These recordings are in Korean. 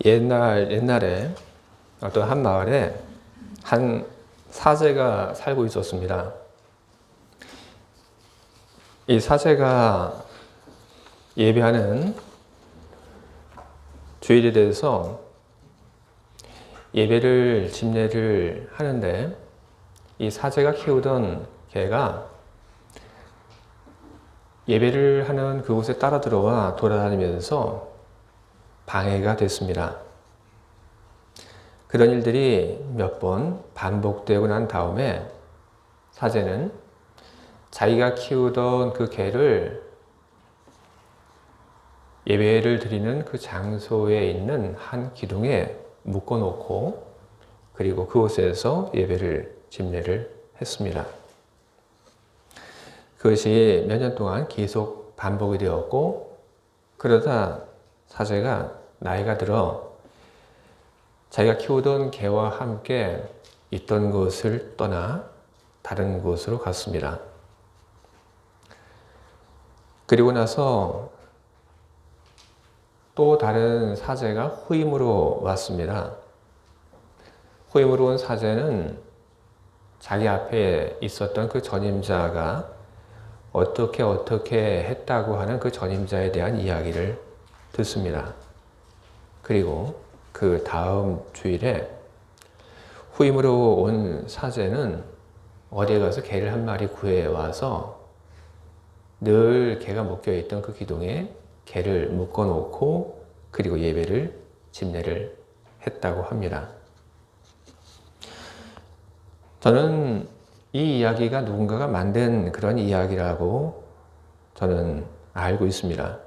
옛날에 어떤 한 마을에 한 사제가 살고 있었습니다. 이 사제가 예배하는 주일에 대해서 예배를 집례를 하는데, 이 사제가 키우던 개가 예배를 하는 그곳에 따라 들어와 돌아다니면서 방해가 됐습니다. 그런 일들이 몇 번 반복되고 난 다음에 사제는 자기가 키우던 그 개를 예배를 드리는 그 장소에 있는 한 기둥에 묶어놓고, 그리고 그곳에서 예배를 집례를 했습니다. 그것이 몇 년 동안 계속 반복이 되었고, 그러다 사제가 나이가 들어 자기가 키우던 개와 함께 있던 곳을 떠나 다른 곳으로 갔습니다. 그리고 나서 또 다른 사제가 후임으로 왔습니다. 후임으로 온 사제는 자기 앞에 있었던 그 전임자가 어떻게 했다고 하는 그 전임자에 대한 이야기를 듣습니다. 그리고 그 다음 주일에 후임으로 온 사제는 어디에 가서 개를 한 마리 구해와서 늘 개가 묶여있던 그 기둥에 개를 묶어놓고, 그리고 예배를 집례를 했다고 합니다. 저는 이 이야기가 누군가가 만든 그런 이야기라고 저는 알고 있습니다.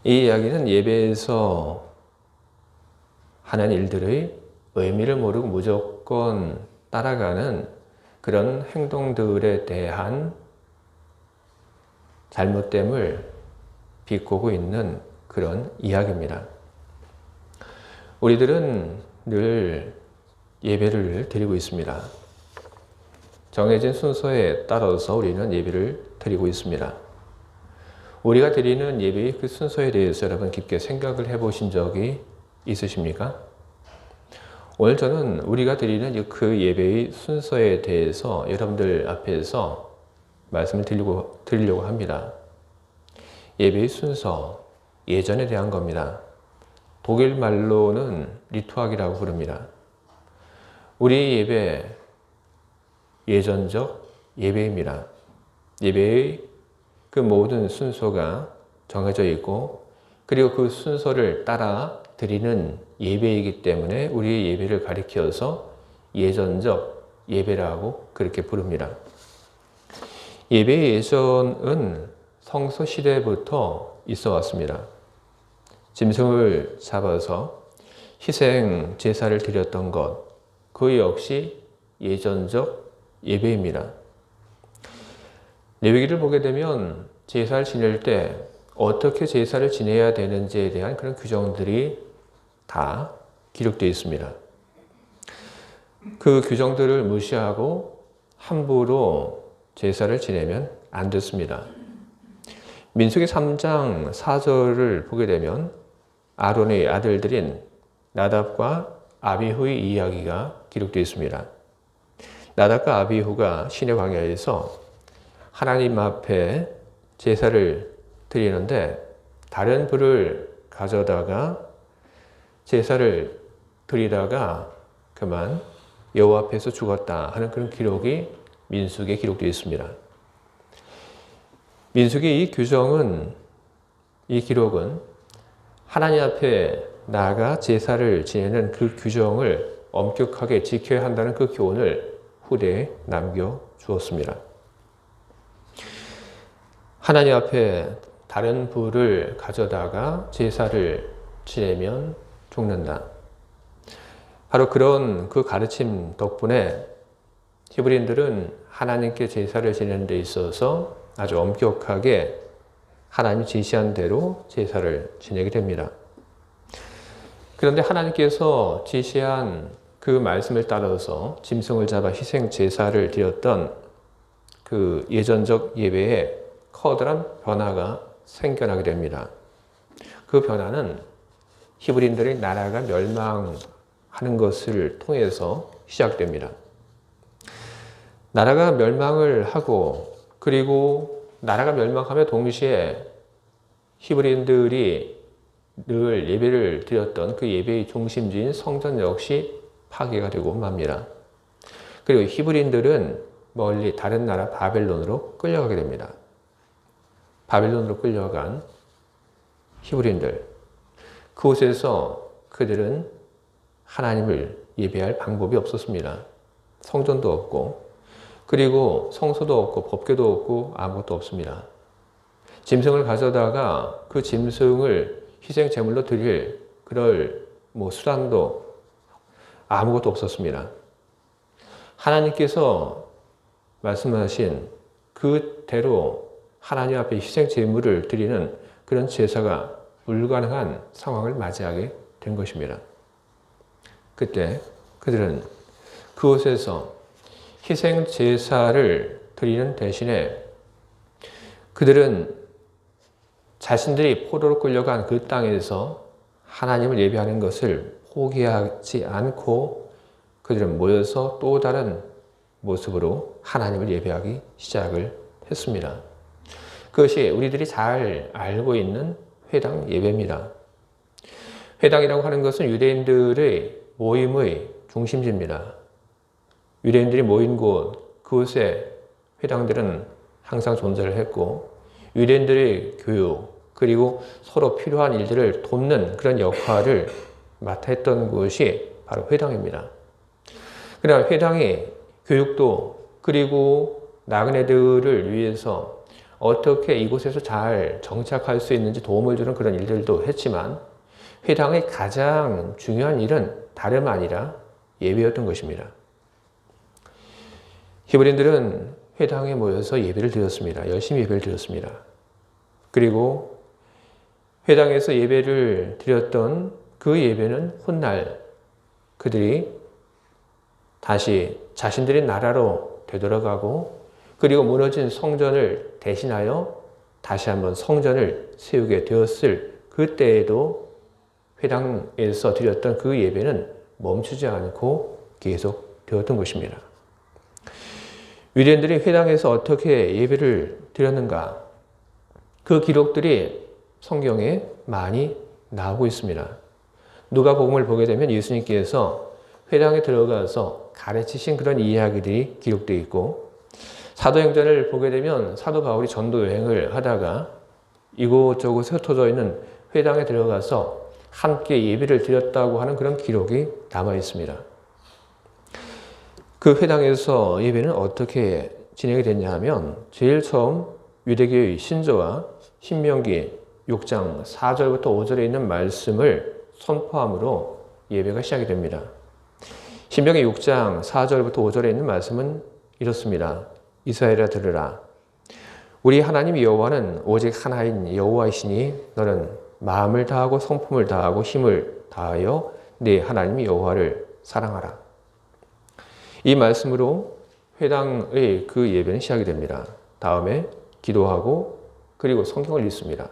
이 이야기는 예배에서 하는 일들의 의미를 모르고 무조건 따라가는 그런 행동들에 대한 잘못됨을 비꼬고 있는 그런 이야기입니다. 우리들은 늘 예배를 드리고 있습니다. 정해진 순서에 따라서 우리는 예배를 드리고 있습니다. 우리가 드리는 예배의 그 순서에 대해서 여러분 깊게 생각을 해보신 적이 있으십니까? 오늘 저는 우리가 드리는 그 예배의 순서에 대해서 여러분들 앞에서 말씀을 드리려고 합니다. 예배의 순서, 예전에 대한 겁니다. 독일 말로는 리투악이라고 부릅니다. 우리 예배, 예전적 예배입니다. 예배의 그 모든 순서가 정해져 있고, 그리고 그 순서를 따라 드리는 예배이기 때문에 우리의 예배를 가리켜서 예전적 예배라고 그렇게 부릅니다. 예배의 예전은 성서 시대부터 있어 왔습니다. 짐승을 잡아서 희생 제사를 드렸던 것, 그 역시 예전적 예배입니다. 레위기를 보게 되면 제사를 지낼 때 어떻게 제사를 지내야 되는지에 대한 그런 규정들이 다 기록되어 있습니다. 그 규정들을 무시하고 함부로 제사를 지내면 안 됐습니다. 민수기 3장 4절을 보게 되면 아론의 아들들인 나답과 아비후의 이야기가 기록되어 있습니다. 나답과 아비후가 시내 광야에서 하나님 앞에 제사를 드리는데 다른 불을 가져다가 제사를 드리다가 그만 여호와 앞에서 죽었다 하는 그런 기록이 민수기에 기록되어 있습니다. 민수기 이 기록은 하나님 앞에 나아가 제사를 지내는 그 규정을 엄격하게 지켜야 한다는 그 교훈을 후대에 남겨주었습니다. 하나님 앞에 다른 불을 가져다가 제사를 지내면 죽는다. 바로 그런 그 가르침 덕분에 히브리인들은 하나님께 제사를 지내는 데 있어서 아주 엄격하게 하나님이 제시한 대로 제사를 지내게 됩니다. 그런데 하나님께서 제시한 그 말씀을 따라서 짐승을 잡아 희생 제사를 드렸던 그 예전적 예배에 커다란 변화가 생겨나게 됩니다. 그 변화는 히브리인들의 나라가 멸망하는 것을 통해서 시작됩니다. 나라가 멸망을 하고 그리고 나라가 멸망하며 동시에 히브리인들이 늘 예배를 드렸던 그 예배의 중심지인 성전 역시 파괴가 되고 맙니다. 그리고 히브리인들은 멀리 다른 나라 바벨론으로 끌려가게 됩니다. 바벨론으로 끌려간 히브리인들, 그곳에서 그들은 하나님을 예배할 방법이 없었습니다. 성전도 없고 그리고 성소도 없고 법궤도 없고 아무것도 없습니다. 짐승을 가져다가 그 짐승을 희생 제물로 드릴 그럴 수단도 아무것도 없었습니다. 하나님께서 말씀하신 그대로 하나님 앞에 희생 제물을 드리는 그런 제사가 불가능한 상황을 맞이하게 된 것입니다. 그때 그들은 그곳에서 희생 제사를 드리는 대신에 그들은 자신들이 포로로 끌려간 그 땅에서 하나님을 예배하는 것을 포기하지 않고 그들은 모여서 또 다른 모습으로 하나님을 예배하기 시작을 했습니다. 그것이 우리들이 잘 알고 있는 회당 예배입니다. 회당이라고 하는 것은 유대인들의 모임의 중심지입니다. 유대인들이 모인 곳, 그곳에 회당들은 항상 존재를 했고 유대인들의 교육, 그리고 서로 필요한 일들을 돕는 그런 역할을 맡아 했던 곳이 바로 회당입니다. 그러나 회당이 교육도 그리고 나그네들을 위해서 어떻게 이곳에서 잘 정착할 수 있는지 도움을 주는 그런 일들도 했지만 회당의 가장 중요한 일은 다름 아니라 예배였던 것입니다. 히브리인들은 회당에 모여서 예배를 드렸습니다. 열심히 예배를 드렸습니다. 그리고 회당에서 예배를 드렸던 그 예배는 훗날 그들이 다시 자신들의 나라로 되돌아가고 그리고 무너진 성전을 대신하여 다시 한번 성전을 세우게 되었을 그때에도 회당에서 드렸던 그 예배는 멈추지 않고 계속 되었던 것입니다. 유대인들이 회당에서 어떻게 예배를 드렸는가? 그 기록들이 성경에 많이 나오고 있습니다. 누가복음을 보게 되면 예수님께서 회당에 들어가서 가르치신 그런 이야기들이 기록되어 있고 사도행전을 보게 되면 사도 바울이 전도 여행을 하다가 이곳저곳에 흩어져 있는 회당에 들어가서 함께 예배를 드렸다고 하는 그런 기록이 남아 있습니다. 그 회당에서 예배는 어떻게 진행이 됐냐 하면 제일 처음 유대교의 신조와 신명기 6장 4절부터 5절에 있는 말씀을 선포함으로 예배가 시작이 됩니다. 신명기 6장 4절부터 5절에 있는 말씀은 이렇습니다. 이스라엘아 들으라. 우리 하나님 여호와는 오직 하나인 여호와이시니 너는 마음을 다하고 성품을 다하고 힘을 다하여 네 하나님 여호와를 사랑하라. 이 말씀으로 회당의 그 예배는 시작이 됩니다. 다음에 기도하고 그리고 성경을 읽습니다.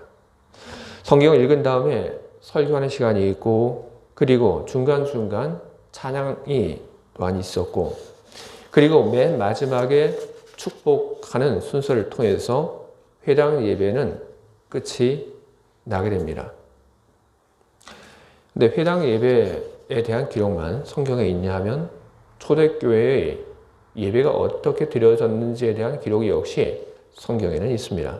성경을 읽은 다음에 설교하는 시간이 있고 그리고 중간중간 찬양이 또한 있었고 그리고 맨 마지막에 축복하는 순서를 통해서 회당 예배는 끝이 나게 됩니다. 근데 회당 예배에 대한 기록만 성경에 있냐 하면 초대교회의 예배가 어떻게 드려졌는지에 대한 기록이 역시 성경에는 있습니다.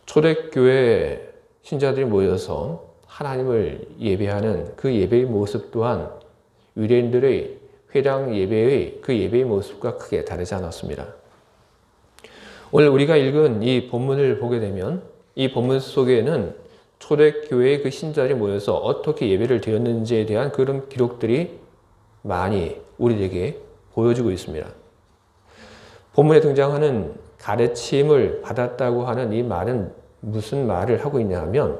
초대교회 신자들이 모여서 하나님을 예배하는 그 예배의 모습 또한 유대인들의 회당 예배의 그 예배의 모습과 크게 다르지 않았습니다. 오늘 우리가 읽은 이 본문을 보게 되면 이 본문 속에는 초대교회의 그 신자들이 모여서 어떻게 예배를 드렸는지에 대한 그런 기록들이 많이 우리에게 보여주고 있습니다. 본문에 등장하는 가르침을 받았다고 하는 이 말은 무슨 말을 하고 있냐 하면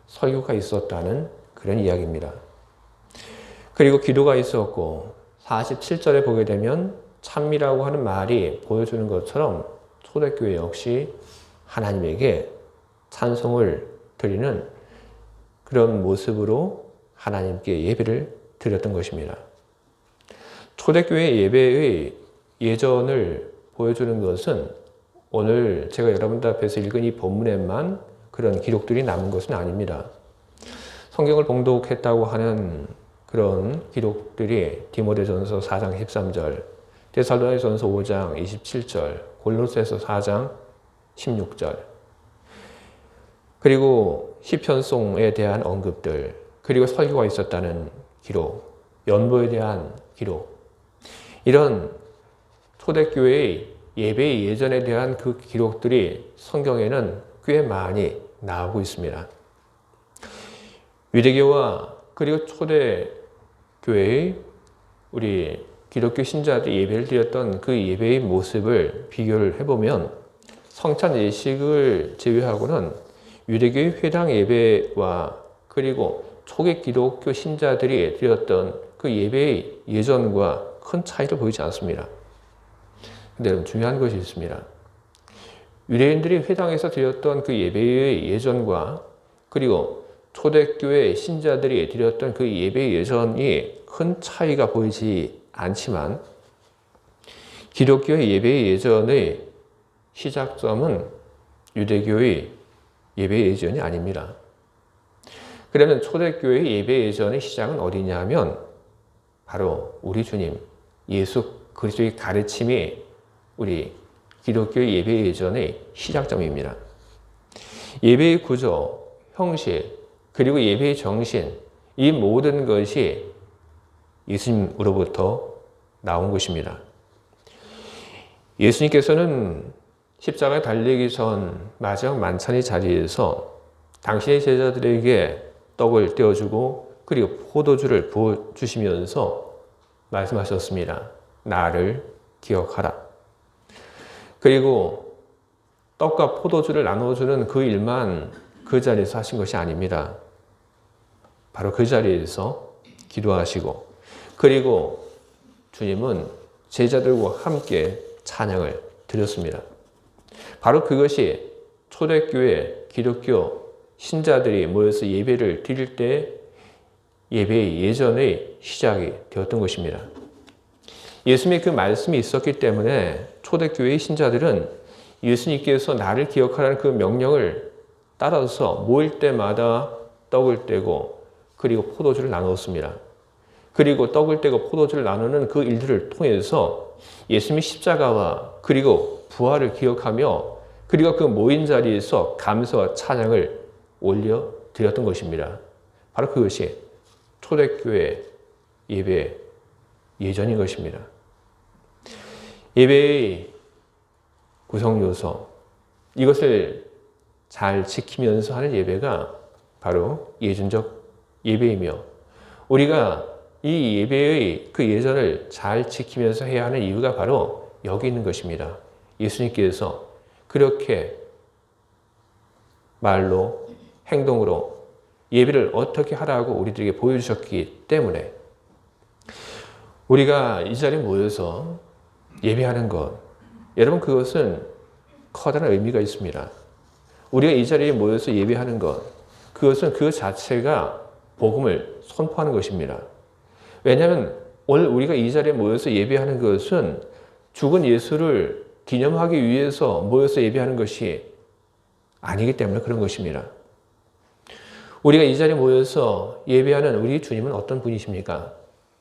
설교가 있었다는 그런 이야기입니다. 그리고 기도가 있었고 47절에 보게 되면 찬미라고 하는 말이 보여주는 것처럼 초대교회 역시 하나님에게 찬송을 드리는 그런 모습으로 하나님께 예배를 드렸던 것입니다. 초대교회 예배의 예전을 보여주는 것은 오늘 제가 여러분들 앞에서 읽은 이 본문에만 그런 기록들이 남은 것은 아닙니다. 성경을 봉독했다고 하는 그런 기록들이 디모데전서 4장 13절, 데살로니가전서 5장 27절, 골로새서 4장 16절, 그리고 시편송에 대한 언급들, 그리고 설교가 있었다는 기록, 연보에 대한 기록, 이런 초대교회의 예배의 예전에 대한 그 기록들이 성경에는 꽤 많이 나오고 있습니다. 유대교와 그리고 초대교회의 우리 기독교 신자들이 예배를 드렸던 그 예배의 모습을 비교를 해보면 성찬 예식을 제외하고는 유대교의 회당 예배와 그리고 초기 기독교 신자들이 드렸던 그 예배의 예전과 큰 차이를 보이지 않습니다. 근데 여러분 중요한 것이 있습니다. 유대인들이 회당에서 드렸던 그 예배의 예전과 그리고 초대교회 신자들이 드렸던 그 예배의 예전이 큰 차이가 보이지 않지만 기독교의 예배의 예전의 시작점은 유대교의 예배의 예전이 아닙니다. 그러면 초대교회의 예배의 예전의 시작은 어디냐면 바로 우리 주님 예수 그리스도의 가르침이 우리 기독교의 예배의 예전의 시작점입니다. 예배의 구조, 형식, 그리고 예배의 정신, 이 모든 것이 예수님으로부터 나온 것입니다. 예수님께서는 십자가에 달리기 전 마지막 만찬의 자리에서 당신의 제자들에게 떡을 떼어주고 그리고 포도주를 부어주시면서 말씀하셨습니다. 나를 기억하라. 그리고 떡과 포도주를 나눠주는 그 일만 그 자리에서 하신 것이 아닙니다. 바로 그 자리에서 기도하시고 그리고 주님은 제자들과 함께 찬양을 드렸습니다. 바로 그것이 초대교회 기독교 신자들이 모여서 예배를 드릴 때 예배의 예전의 시작이 되었던 것입니다. 예수님의 그 말씀이 있었기 때문에 초대교회의 신자들은 예수님께서 나를 기억하라는 그 명령을 따라서 모일 때마다 떡을 떼고 그리고 포도주를 나누었습니다. 그리고 떡을 떼고 포도주를 나누는 그 일들을 통해서 예수님의 십자가와 그리고 부활을 기억하며 그리고 그 모인 자리에서 감사와 찬양을 올려드렸던 것입니다. 바로 그것이 초대교회 예배 예전인 것입니다. 예배의 구성 요소, 이것을 잘 지키면서 하는 예배가 바로 예전적 예배이며 우리가 이 예배의 그 예전을 잘 지키면서 해야 하는 이유가 바로 여기 있는 것입니다. 예수님께서 그렇게 말로 행동으로 예배를 어떻게 하라고 우리들에게 보여주셨기 때문에 우리가 이 자리에 모여서 예배하는 것, 여러분 그것은 커다란 의미가 있습니다. 우리가 이 자리에 모여서 예배하는 것, 그것은 그 자체가 복음을 선포하는 것입니다. 왜냐하면 오늘 우리가 이 자리에 모여서 예배하는 것은 죽은 예수를 기념하기 위해서 모여서 예배하는 것이 아니기 때문에 그런 것입니다. 우리가 이 자리에 모여서 예배하는 우리 주님은 어떤 분이십니까?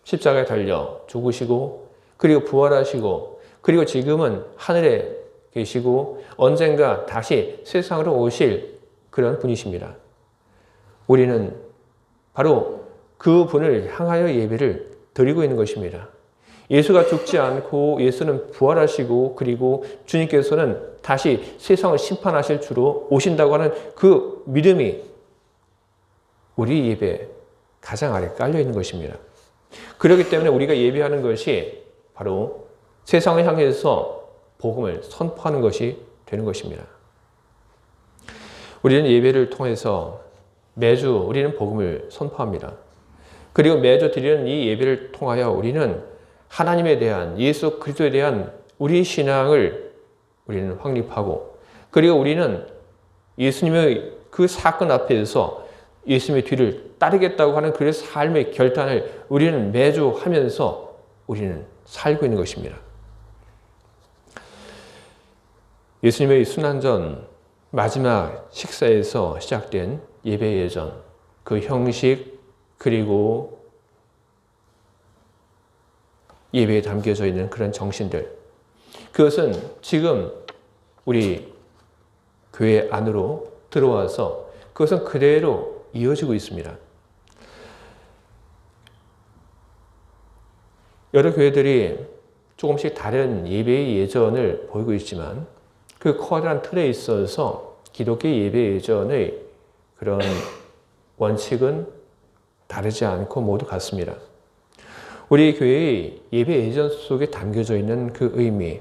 십자가에 달려 죽으시고 그리고 부활하시고 그리고 지금은 하늘에 계시고 언젠가 다시 세상으로 오실 그런 분이십니다. 우리는 바로 그 분을 향하여 예배를 드리고 있는 것입니다. 예수가 죽지 않고 예수는 부활하시고 그리고 주님께서는 다시 세상을 심판하실 주로 오신다고 하는 그 믿음이 우리 예배에 가장 아래 깔려 있는 것입니다. 그렇기 때문에 우리가 예배하는 것이 바로 세상을 향해서 복음을 선포하는 것이 되는 것입니다. 우리는 예배를 통해서 매주 우리는 복음을 선포합니다. 그리고 매주 드리는 이 예배를 통하여 우리는 하나님에 대한 예수 그리스도에 대한 우리 신앙을 우리는 확립하고 그리고 우리는 예수님의 그 사건 앞에서 예수님의 뒤를 따르겠다고 하는 그 삶의 결단을 우리는 매주 하면서 우리는 살고 있는 것입니다. 예수님의 순환전 마지막 식사에서 시작된 예배 예전, 그 형식 그리고 예배에 담겨져 있는 그런 정신들, 그것은 지금 우리 교회 안으로 들어와서 그것은 그대로 이어지고 있습니다. 여러 교회들이 조금씩 다른 예배의 예전을 보이고 있지만 그 커다란 틀에 있어서 기독교 예배 예전의 그런 원칙은 다르지 않고 모두 같습니다. 우리 교회의 예배 예전 속에 담겨져 있는 그 의미,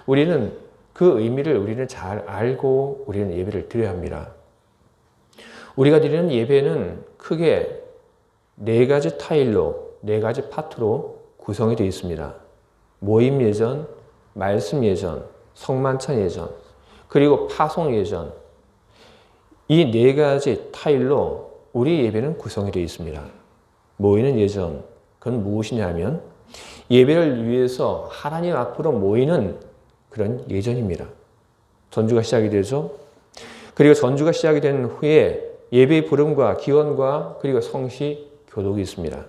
우리는 그 의미를 우리는 잘 알고 우리는 예배를 드려야 합니다. 우리가 드리는 예배는 크게 4가지 타일로, 4가지 파트로 구성이 되어 있습니다. 모임 예전, 말씀 예전, 성만찬 예전, 그리고 파송 예전. 이 4가지 타일로 우리 예배는 구성이 되어 있습니다. 모이는 예전, 그건 무엇이냐면 예배를 위해서 하나님 앞으로 모이는 그런 예전입니다. 전주가 시작이 되죠. 그리고 전주가 시작이 된 후에 예배의 부름과 기원과 그리고 성시 교독이 있습니다.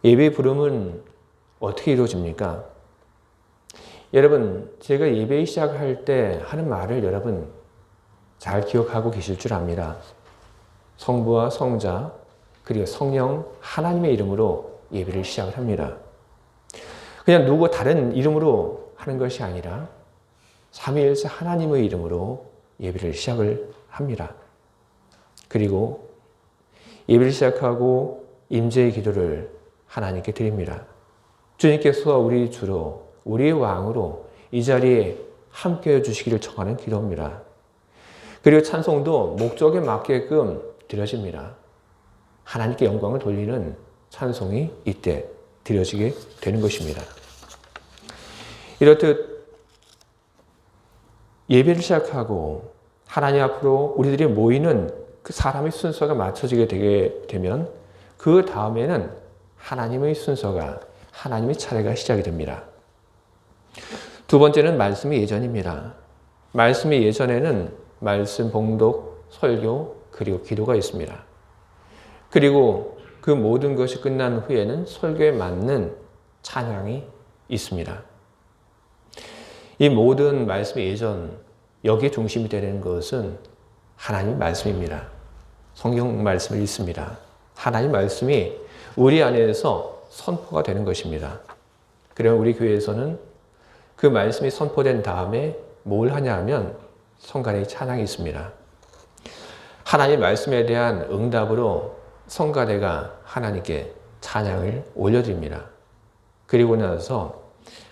예배의 부름은 어떻게 이루어집니까? 여러분, 제가 예배 시작할 때 하는 말을 여러분 잘 기억하고 계실 줄 압니다. 성부와 성자 그리고 성령 하나님의 이름으로 예배를 시작을 합니다. 그냥 누구 다른 이름으로 하는 것이 아니라 삼위일체 하나님의 이름으로 예배를 시작을 합니다. 그리고 예배를 시작하고 임재의 기도를 하나님께 드립니다. 주님께서 우리 주로, 우리의 왕으로 이 자리에 함께해 주시기를 청하는 기도입니다. 그리고 찬송도 목적에 맞게끔 드려집니다. 하나님께 영광을 돌리는 찬송이 이때 드려지게 되는 것입니다. 이렇듯 예배를 시작하고 하나님 앞으로 우리들이 모이는 그 사람의 순서가 맞춰지게 되게 되면 그 다음에는 하나님의 순서가, 하나님의 차례가 시작이 됩니다. 두 번째는 말씀의 예전입니다. 말씀의 예전에는 말씀 봉독, 설교, 그리고 기도가 있습니다. 그리고 그 모든 것이 끝난 후에는 설교에 맞는 찬양이 있습니다. 이 모든 말씀의 예전, 여기에 중심이 되는 것은 하나님 말씀입니다. 성경 말씀을 읽습니다. 하나님 말씀이 우리 안에서 선포가 되는 것입니다. 그러면 우리 교회에서는 그 말씀이 선포된 다음에 뭘 하냐 하면 성간의 찬양이 있습니다. 하나님 말씀에 대한 응답으로 성가대가 하나님께 찬양을 올려드립니다. 그리고 나서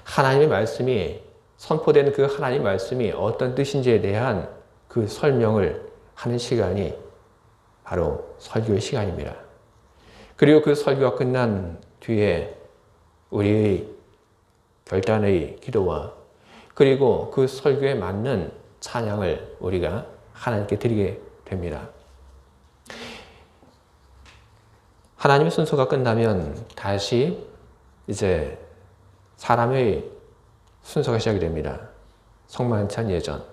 하나님의 말씀이 선포된 그 하나님 말씀이 어떤 뜻인지에 대한 그 설명을 하는 시간이 바로 설교의 시간입니다. 그리고 그 설교가 끝난 뒤에 우리의 결단의 기도와 그리고 그 설교에 맞는 찬양을 우리가 하나님께 드리게 됩니다. 하나님의 순서가 끝나면 다시 이제 사람의 순서가 시작이 됩니다. 성만찬 예전.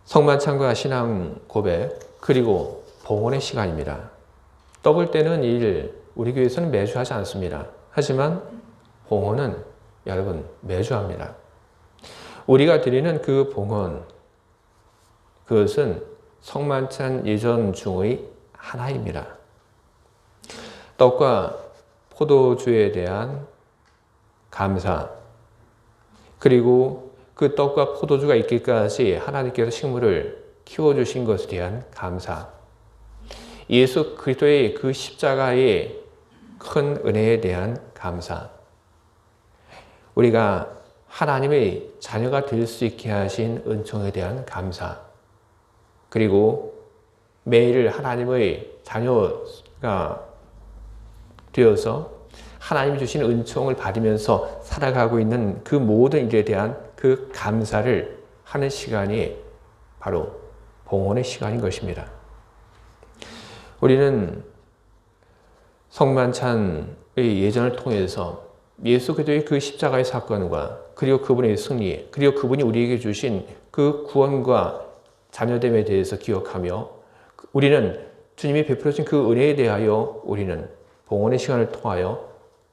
성만찬과 신앙 고백, 그리고 봉헌의 시간입니다. 떡을 떼는 일, 우리 교회에서는 매주 하지 않습니다. 하지만 봉헌은 여러분 매주 합니다. 우리가 드리는 그 봉헌, 그것은 성만찬 예전 중의 하나입니다. 떡과 포도주에 대한 감사, 그리고 그 떡과 포도주가 있기까지 하나님께서 식물을 키워주신 것에 대한 감사, 예수 그리스도의 그 십자가의 큰 은혜에 대한 감사, 우리가 하나님의 자녀가 될 수 있게 하신 은총에 대한 감사, 그리고 매일 하나님의 자녀가 되어서 하나님이 주신 은총을 받으면서 살아가고 있는 그 모든 일에 대한 그 감사를 하는 시간이 바로 봉헌의 시간인 것입니다. 우리는 성만찬의 예전을 통해서 예수 그리스도의 그 십자가의 사건과 그리고 그분의 승리, 그리고 그분이 우리에게 주신 그 구원과 자녀됨에 대해서 기억하며 우리는 주님이 베풀어 주신 그 은혜에 대하여 우리는 봉헌의 시간을 통하여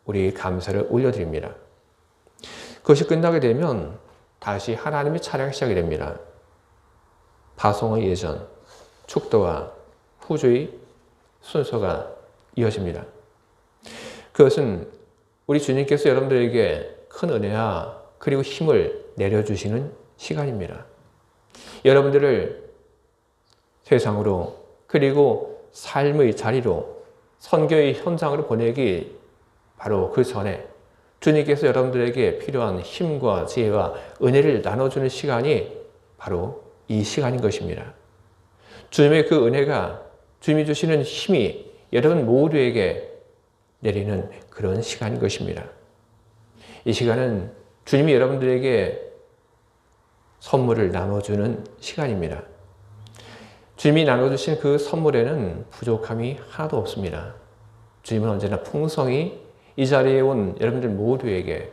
우리의 감사를 올려드립니다. 그것이 끝나게 되면 다시 하나님의 차례가 시작이 됩니다. 파송의 예전, 축도와 후주의 순서가 이어집니다. 그것은 우리 주님께서 여러분들에게 큰 은혜와 그리고 힘을 내려주시는 시간입니다. 여러분들을 세상으로 그리고 삶의 자리로 선교의 현장으로 보내기 바로 그 전에 주님께서 여러분들에게 필요한 힘과 지혜와 은혜를 나눠주는 시간이 바로 이 시간인 것입니다. 주님의 그 은혜가 주님이 주시는 힘이 여러분 모두에게 내리는 그런 시간인 것입니다. 이 시간은 주님이 여러분들에게 선물을 나눠주는 시간입니다. 주님이 나눠주신 그 선물에는 부족함이 하나도 없습니다. 주님은 언제나 풍성히 이 자리에 온 여러분들 모두에게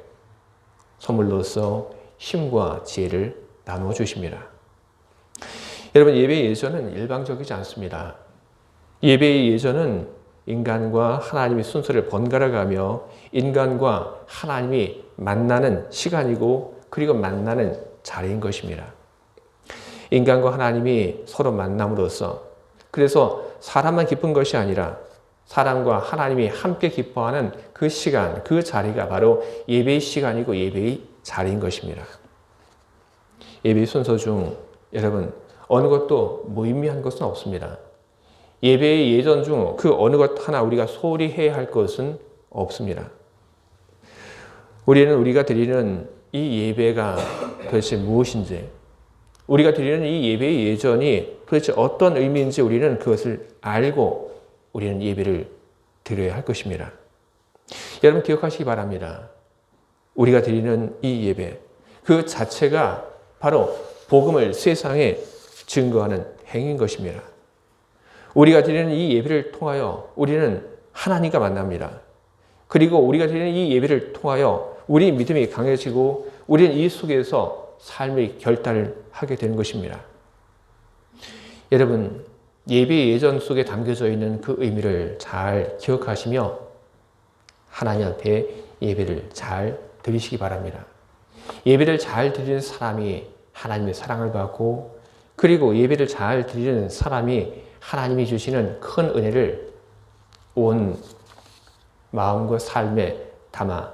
선물로서 힘과 지혜를 나누어 주십니다. 여러분, 예배의 예전은 일방적이지 않습니다. 예배의 예전은 인간과 하나님의 순서를 번갈아가며 인간과 하나님이 만나는 시간이고 그리고 만나는 자리인 것입니다. 인간과 하나님이 서로 만남으로써 그래서 사람만 기쁜 것이 아니라 사람과 하나님이 함께 기뻐하는 그 시간, 그 자리가 바로 예배의 시간이고 예배의 자리인 것입니다. 예배의 순서 중 여러분 어느 것도 무의미한 것은 없습니다. 예배의 예전 중 그 어느 것 하나 우리가 소홀히 해야 할 것은 없습니다. 우리가 드리는 이 예배가 도대체 무엇인지, 우리가 드리는 이 예배의 예전이 도대체 어떤 의미인지 우리는 그것을 알고 우리는 예배를 드려야 할 것입니다. 여러분 기억하시기 바랍니다. 우리가 드리는 이 예배, 그 자체가 바로 복음을 세상에 증거하는 행위인 것입니다. 우리가 드리는 이 예배를 통하여 우리는 하나님과 만납니다. 그리고 우리가 드리는 이 예배를 통하여 우리 믿음이 강해지고 우리는 이 속에서 삶의 결단을 하게 되는 것입니다. 여러분, 예배의 예전 속에 담겨져 있는 그 의미를 잘 기억하시며 하나님 앞에 예배를 잘 드리시기 바랍니다. 예배를 잘 드리는 사람이 하나님의 사랑을 받고 그리고 예배를 잘 드리는 사람이 하나님이 주시는 큰 은혜를 온 마음과 삶에 담아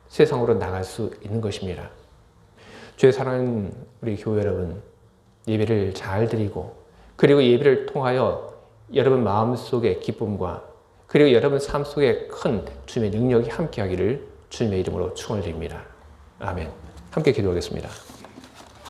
세상으로 나갈 수 있는 것입니다. 주의 사랑하는 우리 교회 여러분, 예배를 잘 드리고 그리고 예배를 통하여 여러분 마음속의 기쁨과 그리고 여러분 삶 속에 큰 주님의 능력이 함께하기를 주님의 이름으로 축원드립니다. 아멘. 함께 기도하겠습니다.